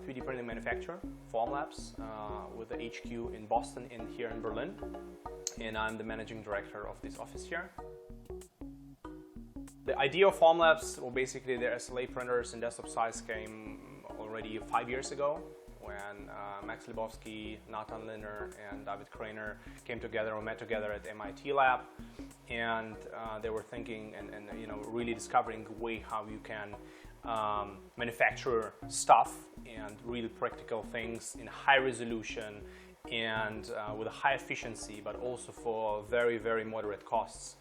3D printing manufacturer, Formlabs, with the HQ in Boston and here in Berlin. And I'm the managing director of this office here. The idea of Formlabs, well, basically the SLA printers in desktop size came already 5 years ago when Max Lebowski, Nathan Linner, and David Krainer came together or met together at MIT lab, and they were thinking and really discovering a way how you can manufacture stuff and really practical things in high resolution and with a high efficiency, but also for very, very moderate costs.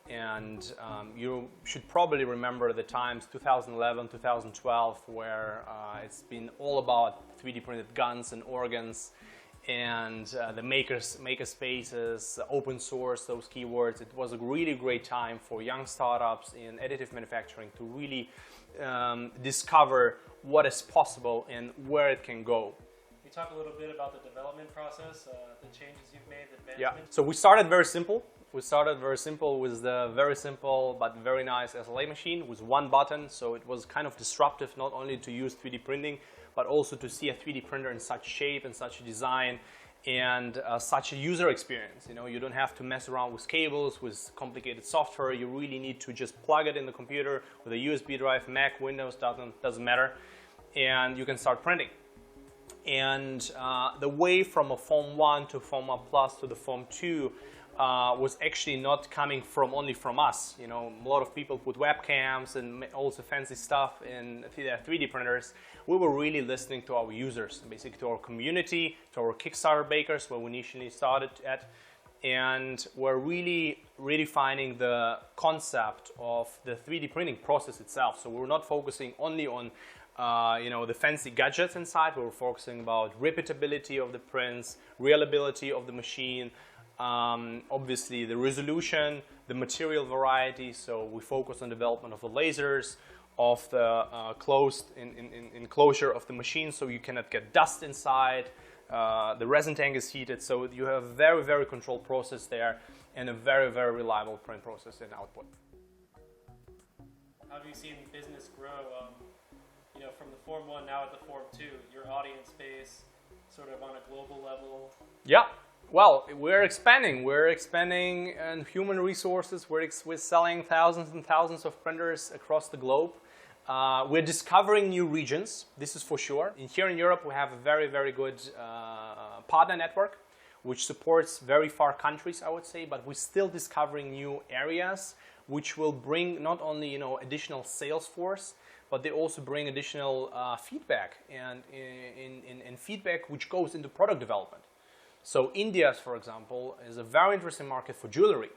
And you should probably remember the times 2011, 2012, where it's been all about 3D printed guns and organs and the maker spaces, open source, those keywords. It was a really great time for young startups in additive manufacturing to really discover what is possible and where it can go. Can you talk a little bit about the development process, the changes you've made, the advancements? Yeah, so we started very simple. We started very simple with the very simple but very nice SLA machine with one button. So it was kind of disruptive not only to use 3D printing, but also to see a 3D printer in such shape and such a design and such a user experience. You know, you don't have to mess around with cables, with complicated software. You really need to just plug it in the computer with a USB drive, Mac, Windows, doesn't matter, and you can start printing. And the way from a Form 1 to Form 1 Plus to the Form 2 was actually not coming only from us. You know, a lot of people put webcams and also fancy stuff in 3D printers. We were really listening to our users, basically to our community, to our Kickstarter bakers, where we initially started at, and we're really redefining the concept of the 3D printing process itself. So we're not focusing only on the fancy gadgets inside. We were focusing about repeatability of the prints, reliability of the machine, obviously the resolution, the material variety. So we focus on development of the lasers, of the enclosure of the machine, so you cannot get dust inside. The resin tank is heated, so you have a very, very controlled process there and a very, very reliable print process and output. How have you seen business grow? From the Form 1 now at the Form 2, your audience base sort of on a global level? Yeah. Well, we're expanding in human resources. We're selling thousands and thousands of printers across the globe. We're discovering new regions, this is for sure. Here in Europe, we have a very, very good partner network, which supports very far countries, I would say, but we're still discovering new areas, which will bring not only additional sales force, but they also bring additional feedback and feedback which goes into product development. So India, for example, is a very interesting market for jewelry,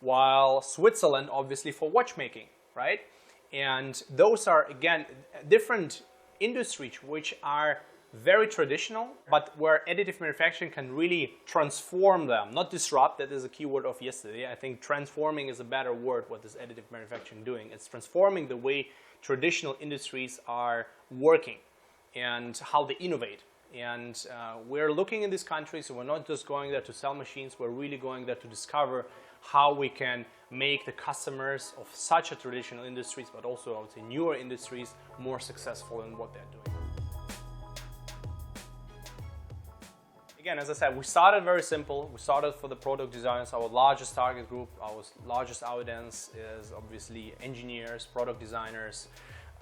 while Switzerland, obviously, for watchmaking, right? And those are, again, different industries which are very traditional, but where additive manufacturing can really transform them, not disrupt. That is a keyword of yesterday. I think transforming is a better word. What is additive manufacturing doing? It's transforming the way traditional industries are working and how they innovate. And we're looking in these countries, so we're not just going there to sell machines, we're really going there to discover how we can make the customers of such a traditional industries, but also, I would say, newer industries, more successful in what they're doing. Again, as I said, we started very simple. We started for the product designers, our largest target group, our largest audience is obviously engineers, product designers,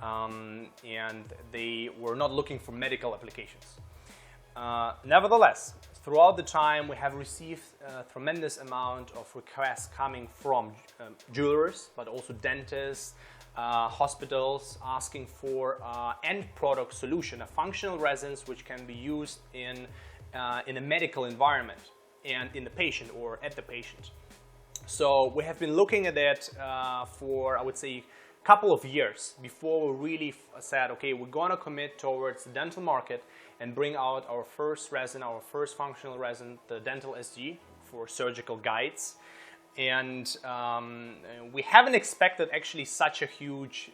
and they were not looking for medical applications. Nevertheless, throughout the time, we have received a tremendous amount of requests coming from jewelers, but also dentists, hospitals, asking for end product solution, a functional resins which can be used in a medical environment and in the patient or at the patient. So we have been looking at that for, I would say, a couple of years before we really said, okay, we're going to commit towards the dental market and bring out our first resin, our first functional resin, the Dental SG for surgical guides. And we haven't expected actually such a huge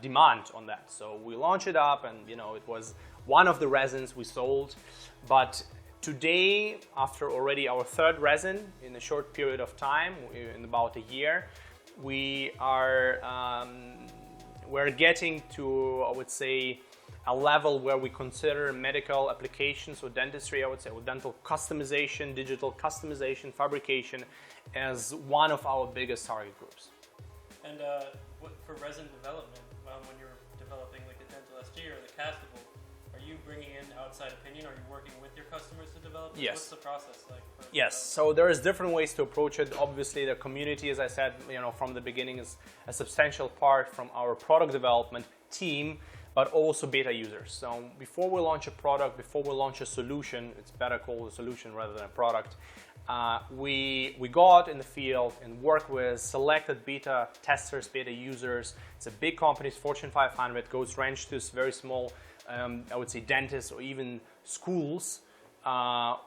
demand on that. So we launched it up and it was one of the resins we sold. But today, after already our third resin in a short period of time, in about a year, we're getting to, I would say, a level where we consider medical applications or dentistry, I would say, or dental customization, digital customization, fabrication as one of our biggest target groups. And for resin development, when you're developing like the dental SG or the castable, are you bringing in outside opinion? Are you working with your customers to develop this? Yes. What's the process like? Yes, so there is different ways to approach it. Obviously, the community, as I said, from the beginning, is a substantial part from our product development team, but also beta users. So before we launch a product, before we launch a solution, it's better called a solution rather than a product. We go out in the field and work with selected beta testers, beta users. It's a big companies, Fortune 500, goes range to very small, I would say, dentists or even schools,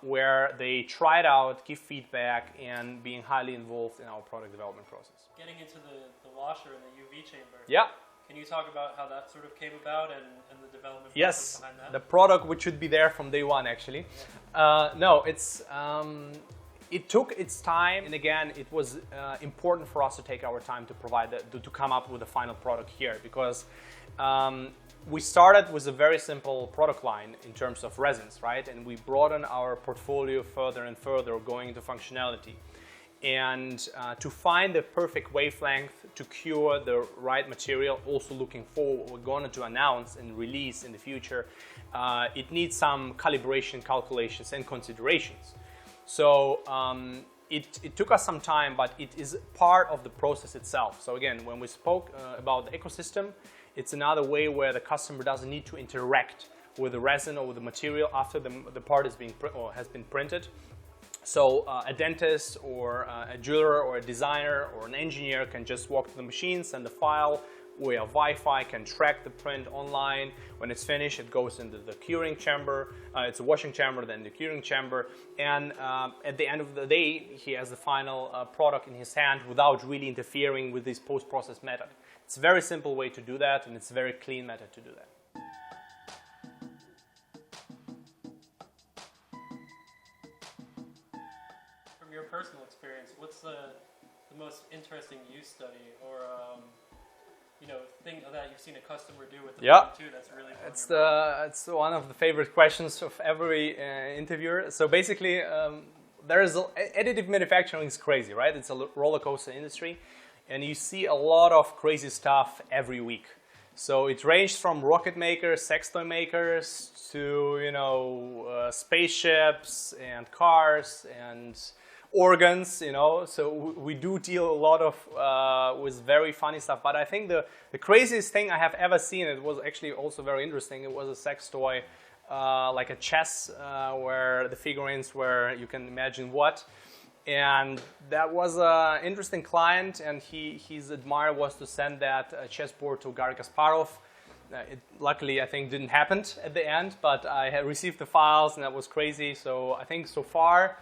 where they try it out, give feedback, and being highly involved in our product development process. Getting into the washer and the UV chamber. Yeah. Can you talk about how that sort of came about and the development process Yes, behind that? the product which should be there from day one, actually. No, it took its time, and again, it was important for us to take our time to provide to come up with a final product here, because we started with a very simple product line in terms of resins, right? And we broadened our portfolio further and further, going into functionality. And to find the perfect wavelength to cure the right material, also looking forward what we're going to announce and release in the future, it needs some calibration, calculations, and considerations. So it took us some time, but it is part of the process itself. So again, when we spoke about the ecosystem, it's another way where the customer doesn't need to interact with the resin or with the material after the part is has been printed. So a dentist or a jeweler or a designer or an engineer can just walk to the machine, send the file, via Wi-Fi, can track the print online. When it's finished, it goes into the curing chamber. It's a washing chamber, then the curing chamber. And at the end of the day, he has the final product in his hand without really interfering with this post-process method. It's a very simple way to do that, and it's a very clean method to do that. From your personal experience, what's the most interesting use study or thing that you've seen a customer do with the product too that's really it's one of the favorite questions of every interviewer. So basically, additive manufacturing is crazy, right? It's a roller coaster industry, and you see a lot of crazy stuff every week. So it ranged from rocket makers, sex toy makers, to spaceships and cars and organs, so we do deal a lot of with very funny stuff. But I think the craziest thing I have ever seen, it was actually also very interesting. It was a sex toy, like a chess, where the figurines were, you can imagine what. And that was an interesting client, and his admirer was to send that chessboard to Garry Kasparov. It luckily, I think, didn't happen at the end, but I had received the files, and that was crazy. So I think so far,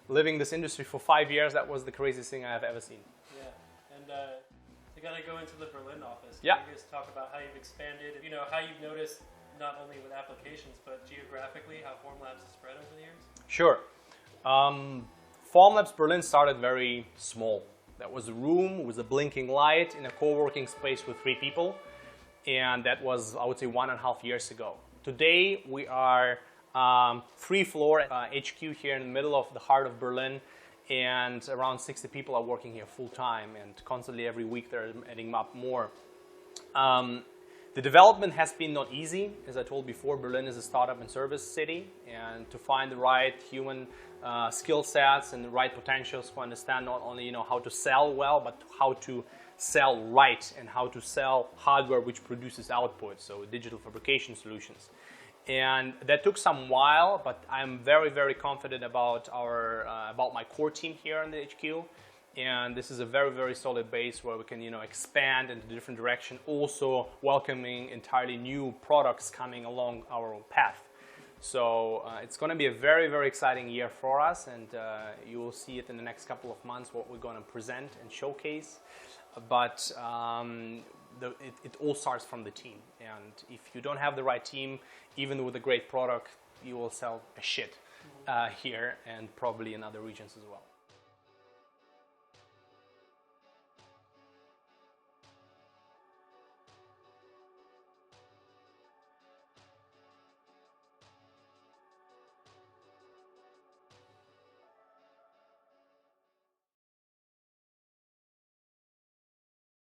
living this industry for 5 years, that was the craziest thing I have ever seen. Yeah, and to kind of go into the Berlin office, yeah. Can you just talk about how you've expanded, how you've noticed not only with applications, but geographically, how Formlabs has spread over the years? Sure. Formlabs Berlin started very small. That was a room with a blinking light in a co-working space with 3 people. And that was, I would say, 1.5 years ago. Today, we are 3-floor HQ here in the middle of the heart of Berlin. And around 60 people are working here full time. And constantly every week they're adding up more. The development has been not easy. As I told before, Berlin is a startup and service city. And to find the right human skill sets and the right potentials to understand not only how to sell well, but how to sell right and how to sell hardware which produces output, so digital fabrication solutions. And that took some while, but I'm very, very confident about my core team here in the HQ. And this is a very, very solid base where we can expand into different direction, also welcoming entirely new products coming along our path. So it's going to be a very, very exciting year for us, and you will see it in the next couple of months what we're going to present and showcase. But it all starts from the team, and if you don't have the right team, even with a great product, you will sell a shit here and probably in other regions as well.